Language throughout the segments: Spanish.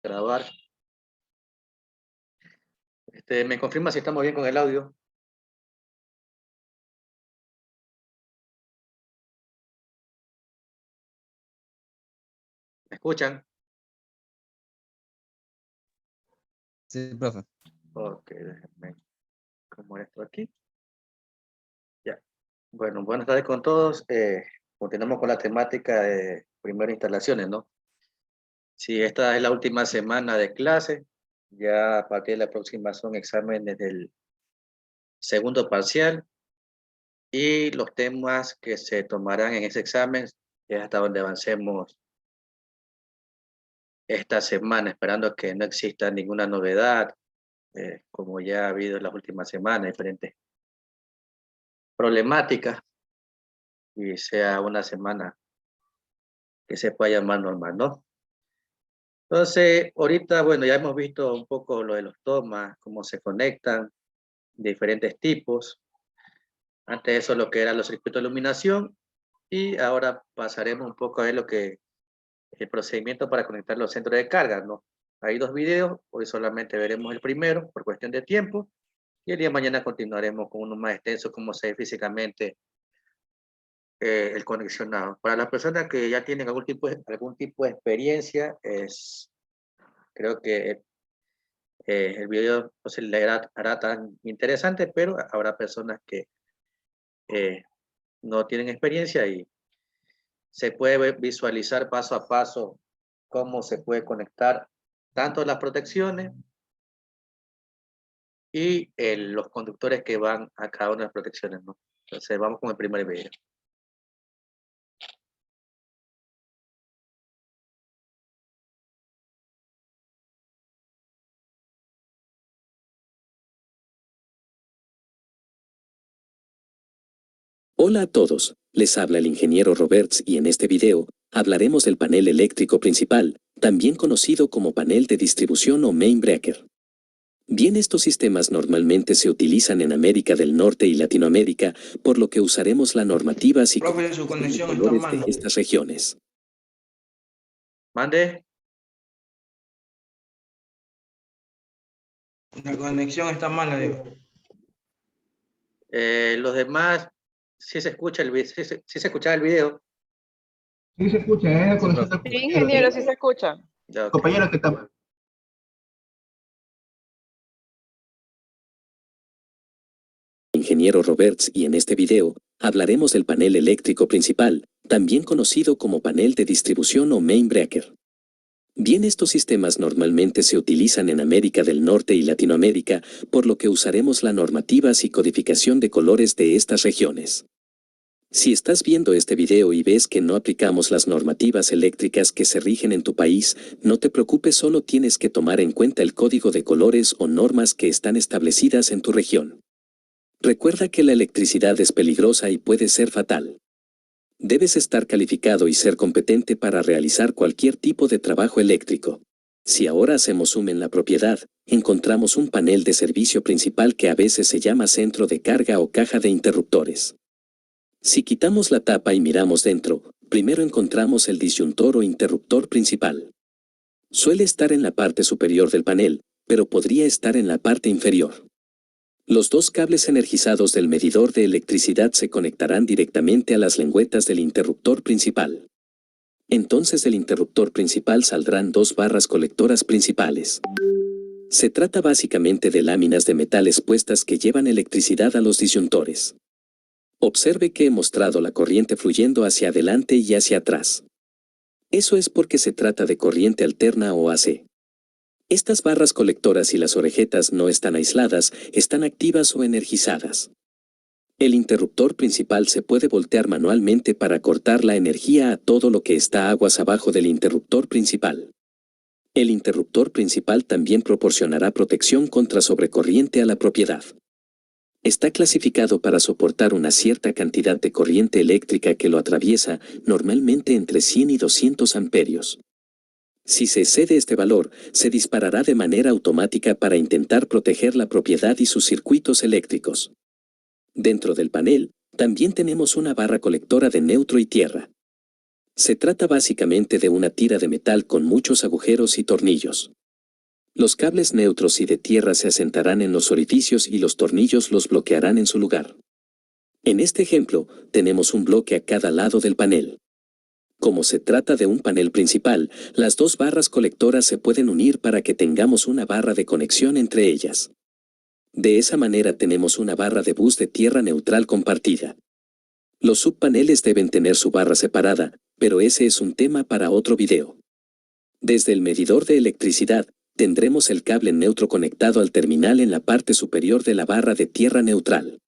Grabar. ¿Me confirma si estamos bien con el audio? ¿Me escuchan? Sí, profe. Ok, déjenme como esto aquí. Ya. Bueno, buenas tardes con todos. Continuamos con la temática de primero instalaciones, ¿no? Si esta es la última semana de clase, ya a partir de la próxima son exámenes del segundo parcial y los temas que se tomarán en ese examen es hasta donde avancemos esta semana, esperando que no exista ninguna novedad, como ya ha habido en las últimas semanas, diferentes problemáticas, y sea una semana que se pueda llamar normal, ¿no? Entonces, ahorita, bueno, ya hemos visto un poco lo de los tomas, cómo se conectan, diferentes tipos. Antes de eso, lo que eran los circuitos de iluminación, y ahora pasaremos un poco a ver lo que el procedimiento para conectar los centros de carga, ¿no? Hay dos videos, hoy solamente veremos el primero por cuestión de tiempo, y el día de mañana continuaremos con uno más extenso, cómo se ve físicamente el conexionado. Para las personas que ya tienen algún tipo de experiencia, creo que el video no se le hará tan interesante, pero habrá personas que no tienen experiencia y se puede visualizar paso a paso cómo se puede conectar tanto las protecciones y los conductores que van a cada una de las protecciones, ¿no? Entonces vamos con el primer video. Hola a todos, les habla el ingeniero Roberts y en este video hablaremos del panel eléctrico principal, también conocido como panel de distribución o main breaker. Bien, estos sistemas normalmente se utilizan en América del Norte y Latinoamérica, por lo que usaremos la normativa y Profe, su conexión está colores mal. de estas regiones. Mande. La conexión está mala, digo. Los demás, sí se escucha sí se escuchaba el video. Sí se escucha, la conexión del Sí, ingeniero, sí se escucha. Ya, ok. compañero que está. Ingeniero Roberts y en este video hablaremos del panel eléctrico principal, también conocido como panel de distribución o main breaker. Bien, estos sistemas normalmente se utilizan en América del Norte y Latinoamérica, por lo que usaremos la normativa y codificación de colores de estas regiones. Si estás viendo este video y ves que no aplicamos las normativas eléctricas que se rigen en tu país, no te preocupes, solo tienes que tomar en cuenta el código de colores o normas que están establecidas en tu región. Recuerda que la electricidad es peligrosa y puede ser fatal. Debes estar calificado y ser competente para realizar cualquier tipo de trabajo eléctrico. Si ahora hacemos zoom en la propiedad, encontramos un panel de servicio principal que a veces se llama centro de carga o caja de interruptores. Si quitamos la tapa y miramos dentro, primero encontramos el disyuntor o interruptor principal. Suele estar en la parte superior del panel, pero podría estar en la parte inferior. Los dos cables energizados del medidor de electricidad se conectarán directamente a las lengüetas del interruptor principal. Entonces del interruptor principal saldrán dos barras colectoras principales. Se trata básicamente de láminas de metal expuestas que llevan electricidad a los disyuntores. Observe que he mostrado la corriente fluyendo hacia adelante y hacia atrás. Eso es porque se trata de corriente alterna o AC. Estas barras colectoras y las orejetas no están aisladas, están activas o energizadas. El interruptor principal se puede voltear manualmente para cortar la energía a todo lo que está aguas abajo del interruptor principal. El interruptor principal también proporcionará protección contra sobrecorriente a la propiedad. Está clasificado para soportar una cierta cantidad de corriente eléctrica que lo atraviesa, normalmente entre 100 y 200 amperios. Si se excede este valor, se disparará de manera automática para intentar proteger la propiedad y sus circuitos eléctricos. Dentro del panel, también tenemos una barra colectora de neutro y tierra. Se trata básicamente de una tira de metal con muchos agujeros y tornillos. Los cables neutros y de tierra se asentarán en los orificios y los tornillos los bloquearán en su lugar. En este ejemplo, tenemos un bloque a cada lado del panel. Como se trata de un panel principal, las dos barras colectoras se pueden unir para que tengamos una barra de conexión entre ellas. De esa manera tenemos una barra de bus de tierra neutral compartida. Los subpaneles deben tener su barra separada, pero ese es un tema para otro video. Desde el medidor de electricidad, tendremos el cable neutro conectado al terminal en la parte superior de la barra de tierra neutral.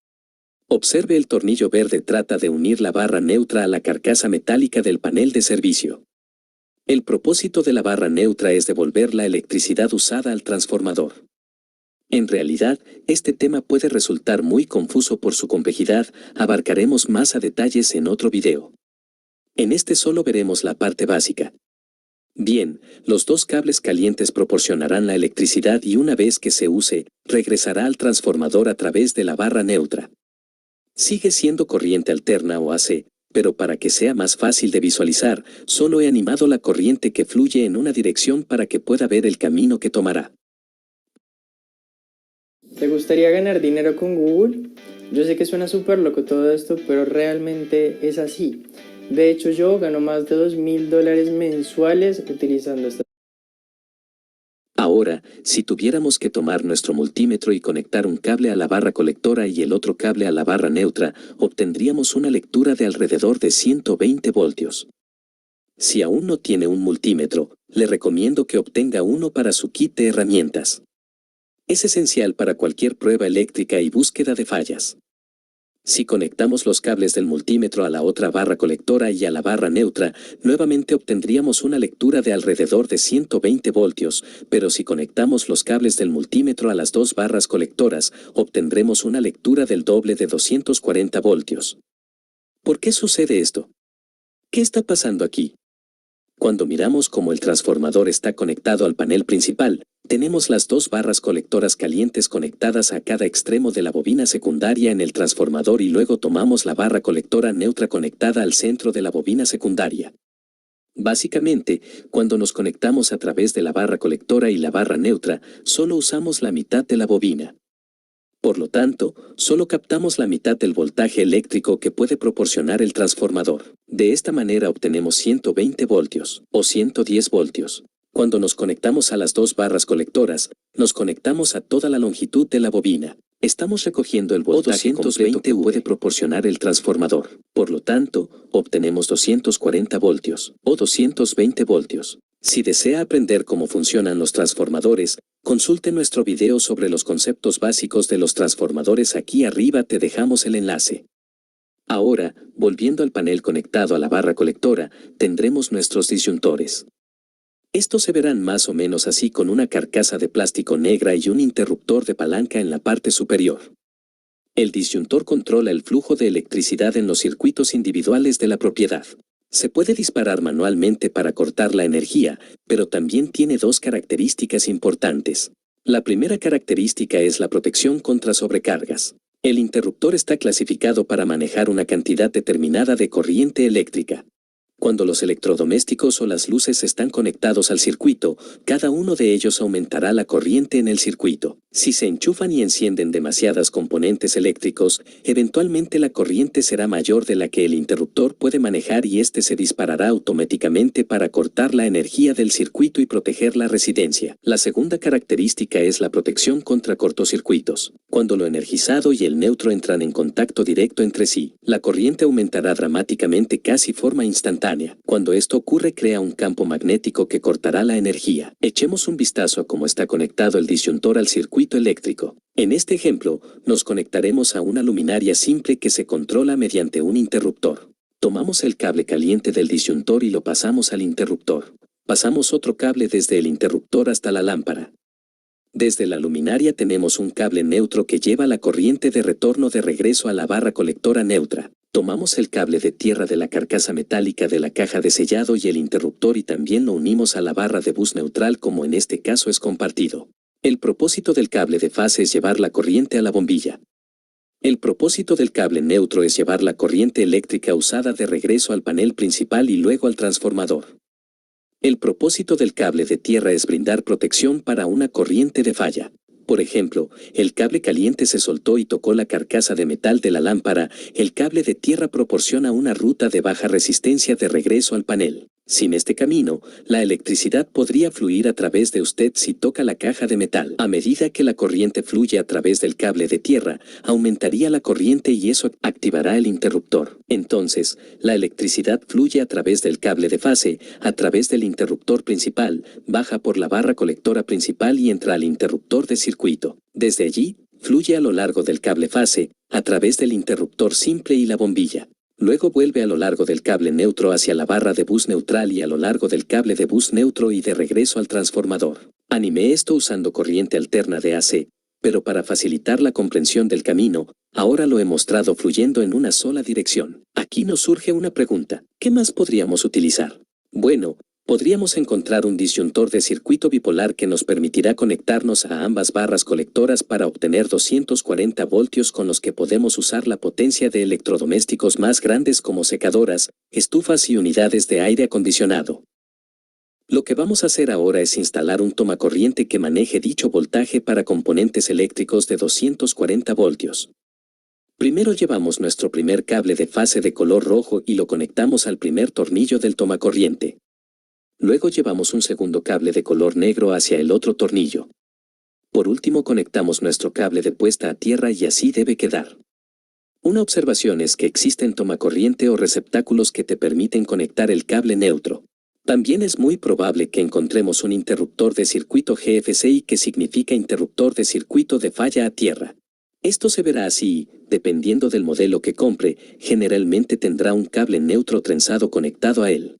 Observe el tornillo verde trata de unir la barra neutra a la carcasa metálica del panel de servicio. El propósito de la barra neutra es devolver la electricidad usada al transformador. En realidad, este tema puede resultar muy confuso por su complejidad, abarcaremos más a detalles en otro video. En este solo veremos la parte básica. Bien, los dos cables calientes proporcionarán la electricidad y una vez que se use, regresará al transformador a través de la barra neutra. Sigue siendo corriente alterna o AC, pero para que sea más fácil de visualizar, solo he animado la corriente que fluye en una dirección para que pueda ver el camino que tomará. ¿Te gustaría ganar dinero con Google? Yo sé que suena súper loco todo esto, pero realmente es así. De hecho, yo gano más de $2.000 mensuales utilizando esta. Ahora, si tuviéramos que tomar nuestro multímetro y conectar un cable a la barra colectora y el otro cable a la barra neutra, obtendríamos una lectura de alrededor de 120 voltios. Si aún no tiene un multímetro, le recomiendo que obtenga uno para su kit de herramientas. Es esencial para cualquier prueba eléctrica y búsqueda de fallas. Si conectamos los cables del multímetro a la otra barra colectora y a la barra neutra, nuevamente obtendríamos una lectura de alrededor de 120 voltios, pero si conectamos los cables del multímetro a las dos barras colectoras, obtendremos una lectura del doble de 240 voltios. ¿Por qué sucede esto? ¿Qué está pasando aquí? Cuando miramos cómo el transformador está conectado al panel principal, tenemos las dos barras colectoras calientes conectadas a cada extremo de la bobina secundaria en el transformador y luego tomamos la barra colectora neutra conectada al centro de la bobina secundaria. Básicamente, cuando nos conectamos a través de la barra colectora y la barra neutra, solo usamos la mitad de la bobina. Por lo tanto, solo captamos la mitad del voltaje eléctrico que puede proporcionar el transformador. De esta manera obtenemos 120 voltios o 110 voltios. Cuando nos conectamos a las dos barras colectoras, nos conectamos a toda la longitud de la bobina. Estamos recogiendo el voltaje completo que puede proporcionar el transformador. Por lo tanto, obtenemos 240 voltios o 220 voltios. Si desea aprender cómo funcionan los transformadores, consulte nuestro video sobre los conceptos básicos de los transformadores. Aquí arriba te dejamos el enlace. Ahora, volviendo al panel conectado a la barra colectora, tendremos nuestros disyuntores. Estos se verán más o menos así con una carcasa de plástico negra y un interruptor de palanca en la parte superior. El disyuntor controla el flujo de electricidad en los circuitos individuales de la propiedad. Se puede disparar manualmente para cortar la energía, pero también tiene dos características importantes. La primera característica es la protección contra sobrecargas. El interruptor está clasificado para manejar una cantidad determinada de corriente eléctrica. Cuando los electrodomésticos o las luces están conectados al circuito, cada uno de ellos aumentará la corriente en el circuito. Si se enchufan y encienden demasiadas componentes eléctricos, eventualmente la corriente será mayor de la que el interruptor puede manejar y este se disparará automáticamente para cortar la energía del circuito y proteger la residencia. La segunda característica es la protección contra cortocircuitos. Cuando lo energizado y el neutro entran en contacto directo entre sí, la corriente aumentará dramáticamente casi forma instantánea. Cuando esto ocurre crea un campo magnético que cortará la energía. Echemos un vistazo a cómo está conectado el disyuntor al circuito eléctrico. En este ejemplo, nos conectaremos a una luminaria simple que se controla mediante un interruptor. Tomamos el cable caliente del disyuntor y lo pasamos al interruptor. Pasamos otro cable desde el interruptor hasta la lámpara. Desde la luminaria tenemos un cable neutro que lleva la corriente de retorno de regreso a la barra colectora neutra. Tomamos el cable de tierra de la carcasa metálica de la caja de sellado y el interruptor y también lo unimos a la barra de bus neutral como en este caso es compartido. El propósito del cable de fase es llevar la corriente a la bombilla. El propósito del cable neutro es llevar la corriente eléctrica usada de regreso al panel principal y luego al transformador. El propósito del cable de tierra es brindar protección para una corriente de falla. Por ejemplo, el cable caliente se soltó y tocó la carcasa de metal de la lámpara, el cable de tierra proporciona una ruta de baja resistencia de regreso al panel. Sin este camino, la electricidad podría fluir a través de usted si toca la caja de metal. A medida que la corriente fluye a través del cable de tierra, aumentaría la corriente y eso activará el interruptor. Entonces, la electricidad fluye a través del cable de fase, a través del interruptor principal, baja por la barra colectora principal y entra al interruptor de circuito. Desde allí, fluye a lo largo del cable fase, a través del interruptor simple y la bombilla. Luego vuelve a lo largo del cable neutro hacia la barra de bus neutral y a lo largo del cable de bus neutro y de regreso al transformador. Animé esto usando corriente alterna de AC, pero para facilitar la comprensión del camino, ahora lo he mostrado fluyendo en una sola dirección. Aquí nos surge una pregunta. ¿Qué más podríamos utilizar? Bueno, podríamos encontrar un disyuntor de circuito bipolar que nos permitirá conectarnos a ambas barras colectoras para obtener 240 voltios con los que podemos usar la potencia de electrodomésticos más grandes como secadoras, estufas y unidades de aire acondicionado. Lo que vamos a hacer ahora es instalar un tomacorriente que maneje dicho voltaje para componentes eléctricos de 240 voltios. Primero llevamos nuestro primer cable de fase de color rojo y lo conectamos al primer tornillo del tomacorriente. Luego llevamos un segundo cable de color negro hacia el otro tornillo. Por último conectamos nuestro cable de puesta a tierra y así debe quedar. Una observación es que existen tomacorriente o receptáculos que te permiten conectar el cable neutro. También es muy probable que encontremos un interruptor de circuito GFCI que significa interruptor de circuito de falla a tierra. Esto se verá así, dependiendo del modelo que compre, generalmente tendrá un cable neutro trenzado conectado a él.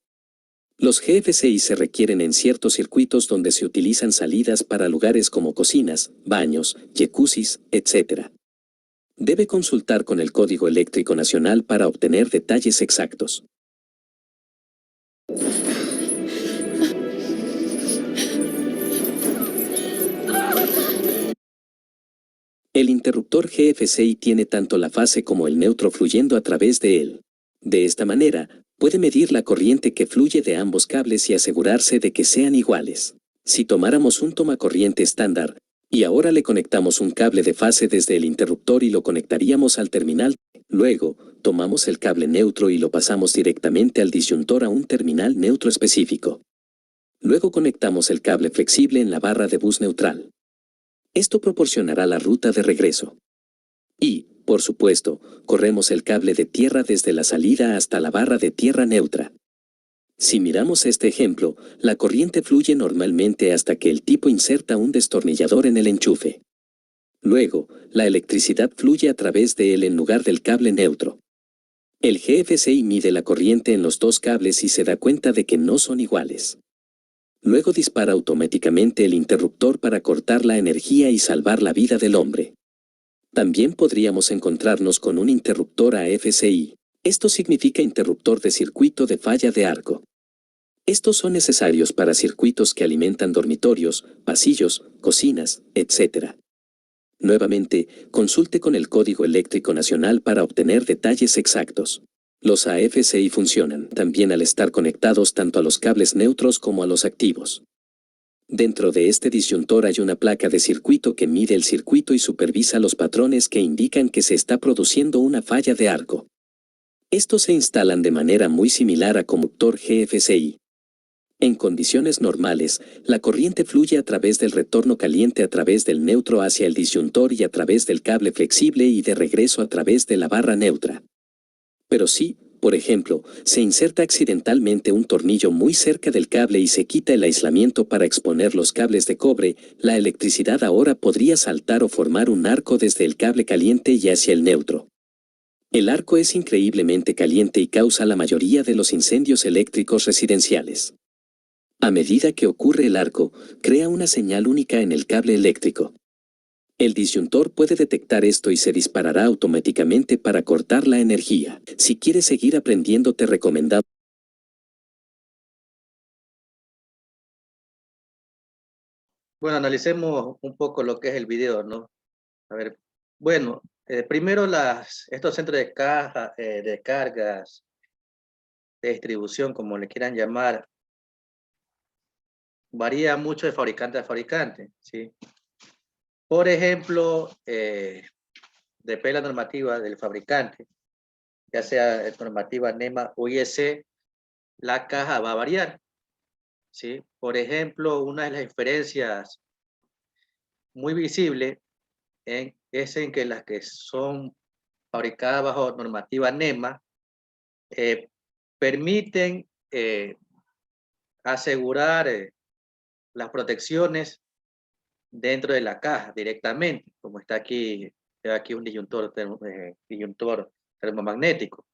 Los GFCI se requieren en ciertos circuitos donde se utilizan salidas para lugares como cocinas, baños, jacuzzis, etc. Debe consultar con el Código Eléctrico Nacional para obtener detalles exactos. El interruptor GFCI tiene tanto la fase como el neutro fluyendo a través de él. De esta manera, puede medir la corriente que fluye de ambos cables y asegurarse de que sean iguales. Si tomáramos un tomacorriente estándar, y ahora le conectamos un cable de fase desde el interruptor y lo conectaríamos al terminal, luego, tomamos el cable neutro y lo pasamos directamente al disyuntor a un terminal neutro específico. Luego conectamos el cable flexible en la barra de bus neutral. Esto proporcionará la ruta de regreso. Y, por supuesto, corremos el cable de tierra desde la salida hasta la barra de tierra neutra. Si miramos este ejemplo, la corriente fluye normalmente hasta que el tipo inserta un destornillador en el enchufe. Luego, la electricidad fluye a través de él en lugar del cable neutro. El GFCI mide la corriente en los dos cables y se da cuenta de que no son iguales. Luego dispara automáticamente el interruptor para cortar la energía y salvar la vida del hombre. También podríamos encontrarnos con un interruptor AFCI. Esto significa interruptor de circuito de falla de arco. Estos son necesarios para circuitos que alimentan dormitorios, pasillos, cocinas, etc. Nuevamente, consulte con el Código Eléctrico Nacional para obtener detalles exactos. Los AFCI funcionan también al estar conectados tanto a los cables neutros como a los activos. Dentro de este disyuntor hay una placa de circuito que mide el circuito y supervisa los patrones que indican que se está produciendo una falla de arco. Estos se instalan de manera muy similar a conductor GFCI. En condiciones normales, la corriente fluye a través del retorno caliente a través del neutro hacia el disyuntor y a través del cable flexible y de regreso a través de la barra neutra. Pero si, por ejemplo, se inserta accidentalmente un tornillo muy cerca del cable y se quita el aislamiento para exponer los cables de cobre, la electricidad ahora podría saltar o formar un arco desde el cable caliente y hacia el neutro. El arco es increíblemente caliente y causa la mayoría de los incendios eléctricos residenciales. A medida que ocurre el arco, crea una señal única en el cable eléctrico. El disyuntor puede detectar esto y se disparará automáticamente para cortar la energía. Si quieres seguir aprendiendo, te recomendamos. Bueno, analicemos un poco lo que es el video, ¿no? A ver, bueno, primero estos centros de de cargas, de distribución, como le quieran llamar, varía mucho de fabricante a fabricante, ¿sí? Por ejemplo, depende de la normativa del fabricante, ya sea normativa NEMA o IEC, la caja va a variar, ¿sí? Por ejemplo, una de las diferencias muy visibles es en que las que son fabricadas bajo normativa NEMA permiten asegurar las protecciones dentro de la caja directamente, como está aquí un disyuntor termomagnético.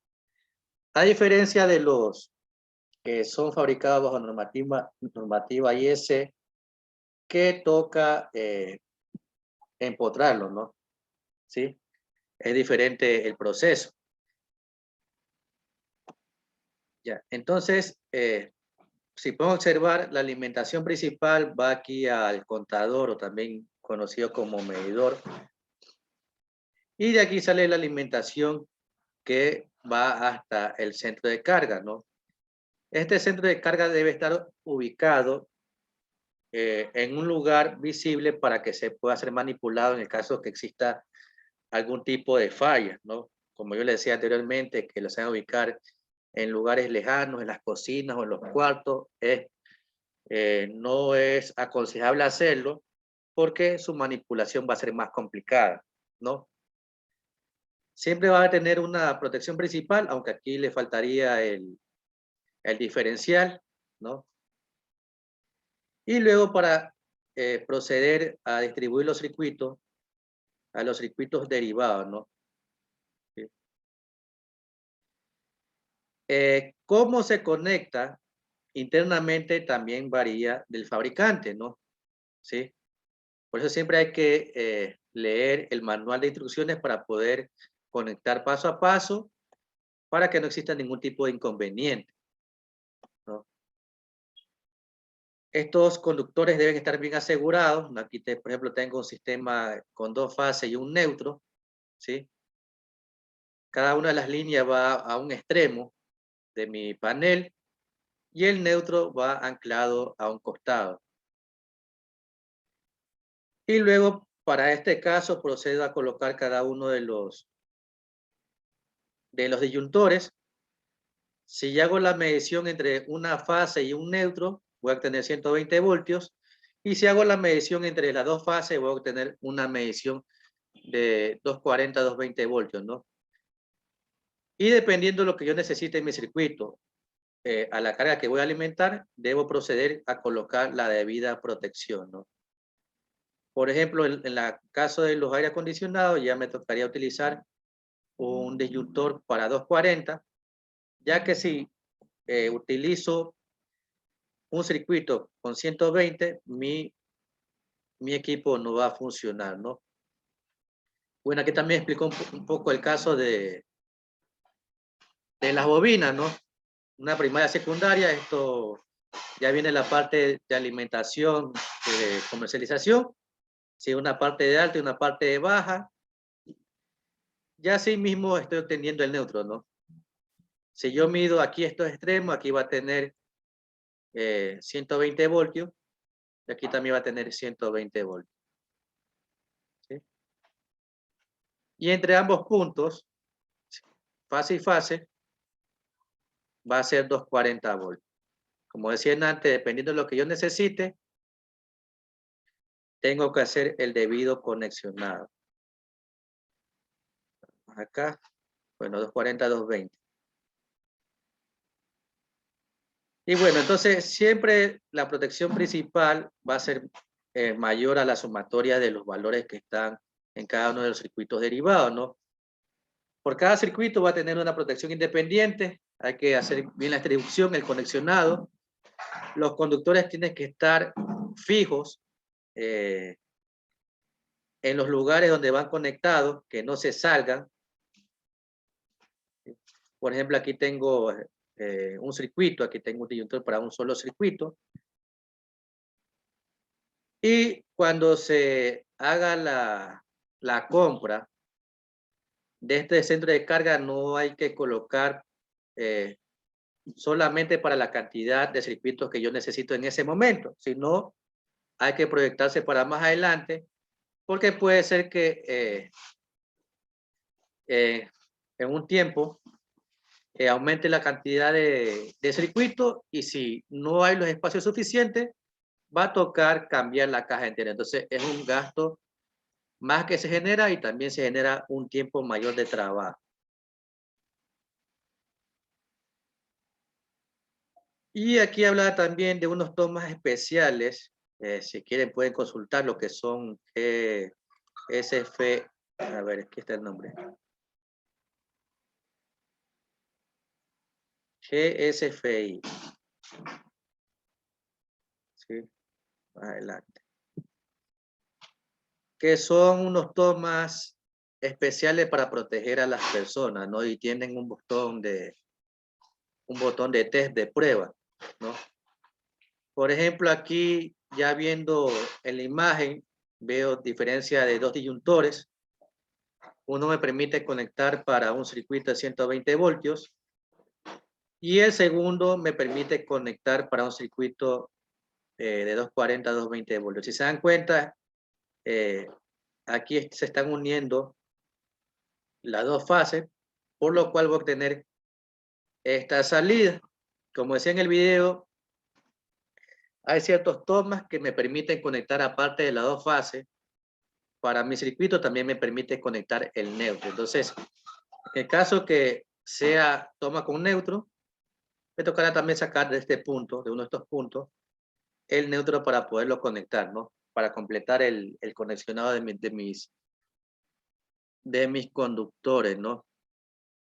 A diferencia de los que son fabricados bajo normativa IS, que toca empotrarlo, ¿no? ¿Sí? Es diferente el proceso. Ya, entonces, si podemos observar, la alimentación principal va aquí al contador, o también conocido como medidor. Y de aquí sale la alimentación que va hasta el centro de carga, ¿no? Este centro de carga debe estar ubicado en un lugar visible para que se pueda ser manipulado en el caso que exista algún tipo de falla, ¿no? Como yo le decía anteriormente, que lo sean ubicar en lugares lejanos, en las cocinas o en los cuartos, no es aconsejable hacerlo porque su manipulación va a ser más complicada, ¿no? Siempre va a tener una protección principal, aunque aquí le faltaría el diferencial, ¿no? Y luego para proceder a distribuir los circuitos, a los circuitos derivados, ¿no? ¿Sí? Cómo se conecta internamente también varía del fabricante, ¿no? ¿Sí? Por eso siempre hay que leer el manual de instrucciones para poder conectar paso a paso para que no exista ningún tipo de inconveniente, ¿no? Estos conductores deben estar bien asegurados. Aquí, por ejemplo, tengo un sistema con 2 fases y un neutro, ¿sí? Cada una de las líneas va a un extremo de mi panel y el neutro va anclado a un costado. Y luego, para este caso, procedo a colocar cada uno de los disyuntores. Si hago la medición entre una fase y un neutro, voy a obtener 120 voltios. Y si hago la medición entre las dos fases, voy a obtener una medición de 240 a 220 voltios, ¿no? Y dependiendo de lo que yo necesite en mi circuito, a la carga que voy a alimentar, debo proceder a colocar la debida protección, ¿no? Por ejemplo, en el caso de los aire acondicionados, ya me tocaría utilizar un disyuntor para 240, ya que si utilizo un circuito con 120, mi equipo no va a funcionar, ¿no? Bueno, aquí también explicó un poco el caso de las bobinas, ¿no? Una primaria, secundaria, esto ya viene la parte de alimentación, de comercialización, sí, una parte de alta y una parte de baja. Ya así mismo estoy obteniendo el neutro, ¿no? Si yo mido aquí estos extremos, aquí va a tener 120 voltios, y aquí también va a tener 120 voltios. ¿Sí? Y entre ambos puntos, fase y fase, va a ser 240 voltios. Como decía antes, dependiendo de lo que yo necesite, tengo que hacer el debido conexionado. Acá, bueno, 240, 220. Y bueno, entonces siempre la protección principal va a ser mayor a la sumatoria de los valores que están en cada uno de los circuitos derivados, ¿no? Por cada circuito va a tener una protección independiente, hay que hacer bien la distribución, el conexionado. Los conductores tienen que estar fijos en los lugares donde van conectados, que no se salgan. Por ejemplo, aquí tengo un circuito, aquí tengo un disyuntor para un solo circuito. Y cuando se haga la compra de este centro de carga, no hay que colocar solamente para la cantidad de circuitos que yo necesito en ese momento, sino hay que proyectarse para más adelante, porque puede ser que en un tiempo aumente la cantidad de circuitos, y si no hay los espacios suficientes, va a tocar cambiar la caja entera. Entonces es un gasto más que se genera, y también se genera un tiempo mayor de trabajo. Y aquí habla también de unos tomas especiales. Si quieren pueden consultar lo que son GSF. A ver, aquí está el nombre. GSFI. Sí, adelante. Que son unos tomas especiales para proteger a las personas, ¿no? Y tienen un botón de test de prueba, ¿no? Por ejemplo, aquí ya viendo en la imagen, veo diferencia de dos disyuntores. Uno me permite conectar para un circuito de 120 voltios y el segundo me permite conectar para un circuito de 240 a 220 voltios. Si se dan cuenta, aquí se están uniendo las dos fases, por lo cual voy a obtener esta salida. Como decía en el video, hay ciertos tomas que me permiten conectar aparte de las dos fases. Para mi circuito también me permite conectar el neutro. Entonces, en el caso que sea toma con neutro, me tocará también sacar de este punto, de uno de estos puntos, el neutro para poderlo conectar, ¿no? Para completar el conexionado de mis conductores, ¿no?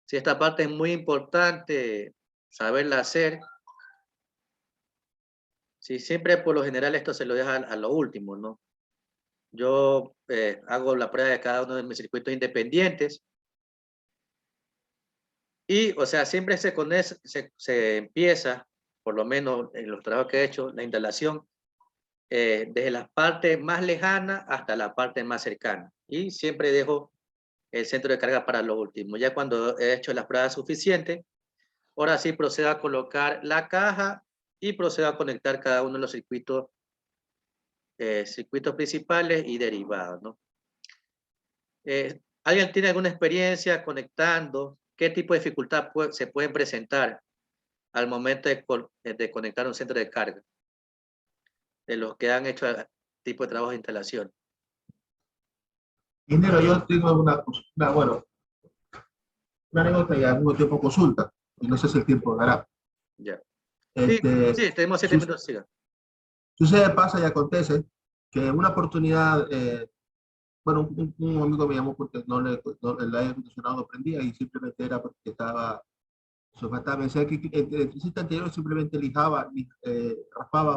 Si esta parte es muy importante saberla hacer. Sí, siempre por lo general esto se lo deja a lo último, ¿no? Yo hago la prueba de cada uno de mis circuitos independientes. Y, o sea, siempre se empieza, por lo menos en los trabajos que he hecho, la instalación, desde la parte más lejana hasta la parte más cercana. Y siempre dejo el centro de carga para lo último. Ya cuando he hecho las pruebas suficientes, ahora sí procedo a colocar la caja y procedo a conectar cada uno de los circuitos principales y derivados, ¿no? ¿Alguien tiene alguna experiencia conectando? ¿Qué tipo de dificultad se pueden presentar al momento de conectar un centro de carga? De los que han hecho tipo de trabajo de instalación. Ingeniero, yo tengo bueno, una anécdota y al mismo tiempo consulta, y no sé si el tiempo dará. Ya. Sí, tenemos 7 minutos. Siga. Sucede, pasa y acontece que una oportunidad, bueno, un amigo me llamó porque el aire acondicionado no prendía y simplemente era porque estaba sofatado. Me decía que el electricista anterior simplemente lijaba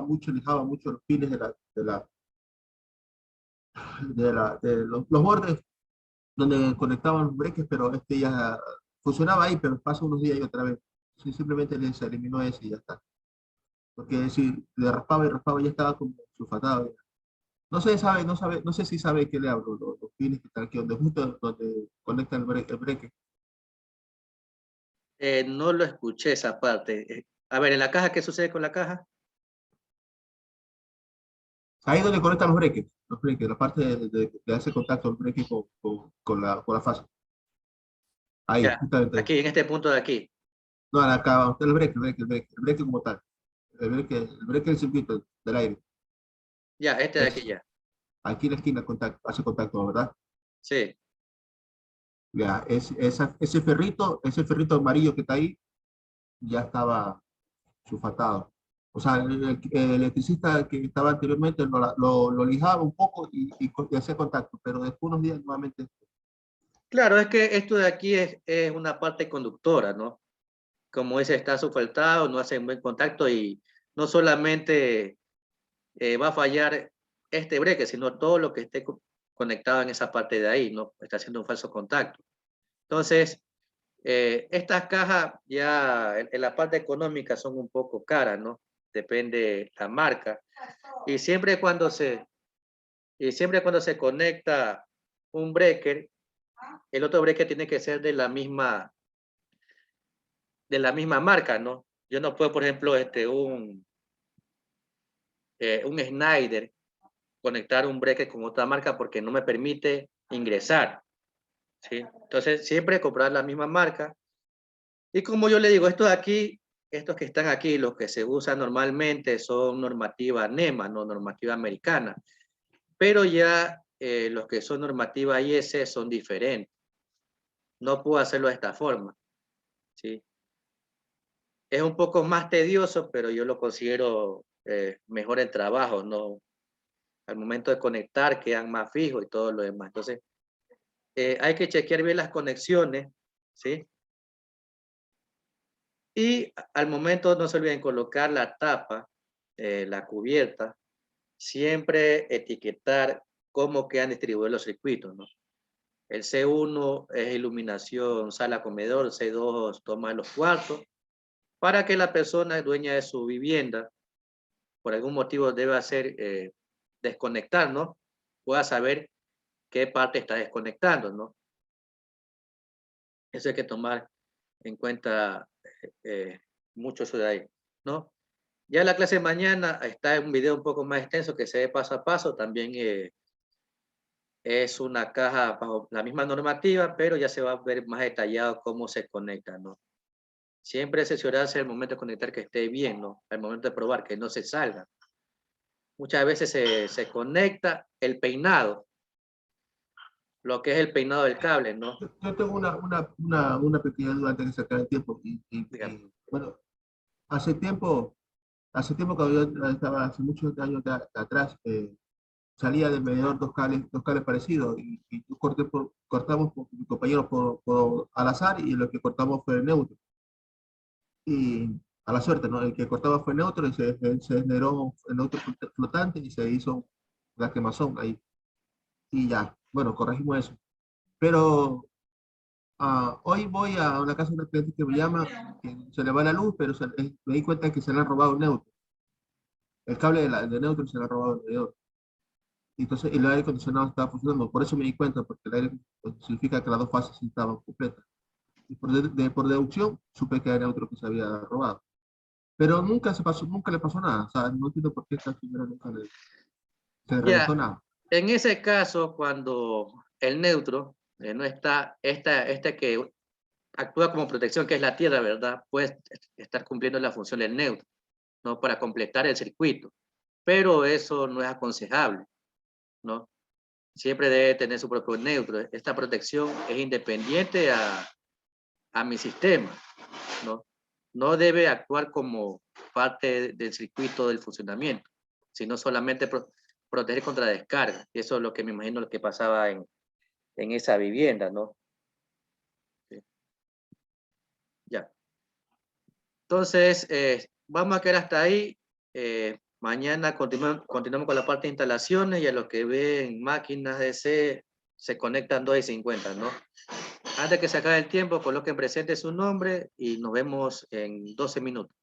mucho los pines de los bordes donde conectaban los breques, pero ya funcionaba ahí, pero pasa unos días y otra vez. Sí, simplemente se eliminó ese y ya está. Porque si le raspaba y raspaba ya estaba como sulfatado. No sé si sabe qué le hablo, los pines que están aquí, justo donde conecta el breque. No lo escuché esa parte. A ver, ¿en la caja qué sucede con la caja? Ahí donde conectan los breques, la parte de hacer contacto el breque con la fase. Ahí, Ya, justamente. aquí, en este punto de aquí. No, acá, el breque como tal. El breque del circuito del aire. Ya, este de aquí ya. Aquí en la esquina hace contacto, ¿verdad? Sí. Ya, ese ferrito amarillo que está ahí, ya estaba sulfatado. O sea, el electricista que estaba anteriormente lo lijaba un poco y hacía contacto, pero después unos días nuevamente. Claro, es que esto de aquí es una parte conductora, ¿no? Como ese está sulfatado, no hace un buen contacto, y no solamente va a fallar este breque, sino todo lo que esté conectado en esa parte de ahí, ¿no? Está haciendo un falso contacto. Entonces, estas cajas ya en la parte económica son un poco caras, ¿no? Depende la marca. Y siempre cuando se conecta un breaker, el otro breaker tiene que ser de la misma marca, ¿no? Yo no puedo, por ejemplo, un Schneider conectar un breaker con otra marca porque no me permite ingresar, ¿sí? Entonces, siempre comprar la misma marca. Y como yo le digo, estos que están aquí, los que se usan normalmente son normativa NEMA, no normativa americana. Pero ya los que son normativa IS son diferentes. No puedo hacerlo de esta forma, ¿sí? Es un poco más tedioso, pero yo lo considero mejor el trabajo, ¿no? Al momento de conectar quedan más fijos y todo lo demás. Entonces, hay que chequear bien las conexiones, ¿sí? Y al momento no se olviden colocar la tapa, la cubierta, siempre etiquetar cómo quedan distribuidos los circuitos, ¿no? El C1 es iluminación sala-comedor, C2 toma de los cuartos, para que la persona dueña de su vivienda, por algún motivo debe hacer desconectar, ¿no? Pueda saber qué parte está desconectando, ¿no? Eso hay que tomar en cuenta mucho eso de ahí, ¿no? Ya la clase de mañana está en un video un poco más extenso que se ve paso a paso, también es una caja bajo la misma normativa, pero ya se va a ver más detallado cómo se conecta, ¿no? Siempre asesorarse al momento de conectar que esté bien, ¿no? Al momento de probar que no se salga. Muchas veces se conecta el peinado, lo que es el peinado del cable, ¿no? Yo tengo una pequeña duda antes de sacar el tiempo. Dígame. Bueno, hace tiempo cuando yo estaba, hace muchos años atrás, salía del medidor dos cables parecidos y yo cortamos con mi compañero al azar y lo que cortamos fue el neutro. Y a la suerte, ¿no? El que cortaba fue neutro y se generó el neutro flotante y se hizo la quemazón ahí. Y ya, bueno, corregimos eso. Pero hoy voy a una casa de una cliente que me llama, que se le va la luz, pero me di cuenta que se le han robado el neutro. El cable de neutro se le ha robado el medidor. Entonces el aire acondicionado estaba funcionando. Por eso me di cuenta, porque el aire significa que las dos fases sí estaban completas. Y por deducción supe que era neutro que se había robado. Pero nunca le pasó nada. O sea, no entiendo por qué esta señora nunca se le reventó Ya, nada. en ese caso, cuando el neutro no está, este que actúa como protección, que es la tierra, ¿verdad? Puede estar cumpliendo la función del neutro, ¿no? Para completar el circuito. Pero eso no es aconsejable, ¿no? Siempre debe tener su propio neutro. Esta protección es independiente a mi sistema, ¿no? No debe actuar como parte del circuito del funcionamiento, sino solamente proteger contra descarga. Y eso es lo que me imagino lo que pasaba en esa vivienda, ¿no? Sí. Ya. Entonces, vamos a quedar hasta ahí. Mañana continuamos con la parte de instalaciones y a los que ven máquinas DC se conectan 2:50, ¿no? Antes que se acabe el tiempo, coloquen presente su nombre y nos vemos en 12 minutos.